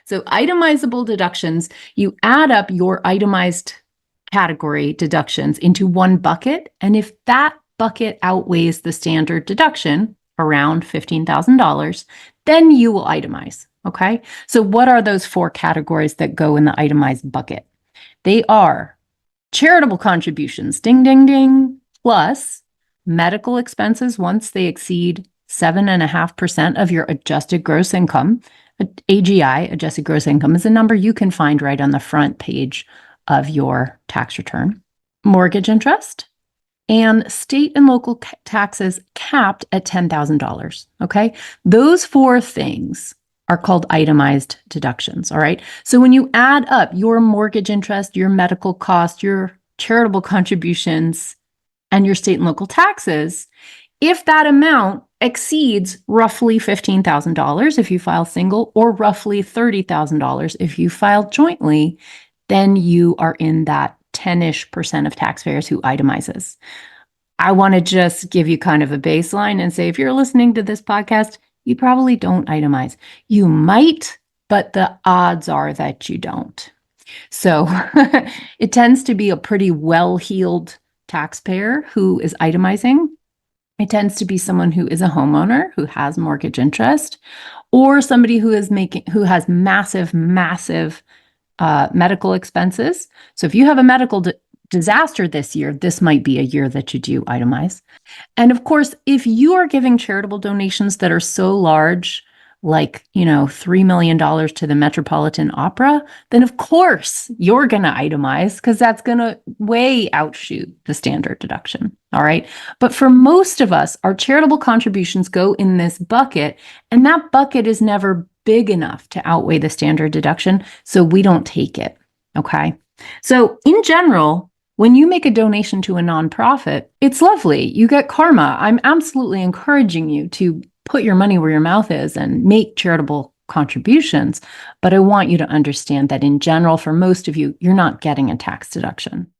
So itemizable deductions, you add up your itemized category deductions into one bucket. And if that bucket outweighs the standard deduction, around $15,000, then you will itemize. Okay. So what are those four categories that go in the itemized bucket? They are charitable contributions, ding, ding, ding, plus medical expenses once they exceed 7.5% of your adjusted gross income. AGI, adjusted gross income, is a number you can find right on the front page of your tax return. Mortgage interest and state and local taxes capped at $10,000. Okay. Those four things are called itemized deductions. All right. So when you add up your mortgage interest, your medical cost, your charitable contributions, and your state and local taxes, if that amount exceeds roughly $15,000 if you file single, or roughly $30,000 if you file jointly, then you are in that 10-ish% of taxpayers who itemizes. I want to just give you kind of a baseline and say, if you're listening to this podcast, you probably don't itemize. You might, but the odds are that you don't. So it tends to be a pretty well-heeled taxpayer who is itemizing. It tends to be someone who is a homeowner who has mortgage interest, or somebody who has massive medical expenses. So if you have a medical disaster this year, this might be a year that you do itemize. And of course, if you are giving charitable donations that are so large, like, $3 million to the Metropolitan Opera, then of course you're going to itemize, because that's going to way outshoot the standard deduction. All right. But for most of us, our charitable contributions go in this bucket, and that bucket is never big enough to outweigh the standard deduction, so we don't take it. Okay. So in general, when you make a donation to a nonprofit, it's lovely. You get karma. I'm absolutely encouraging you to put your money where your mouth is and make charitable contributions. But I want you to understand that in general, for most of you, you're not getting a tax deduction.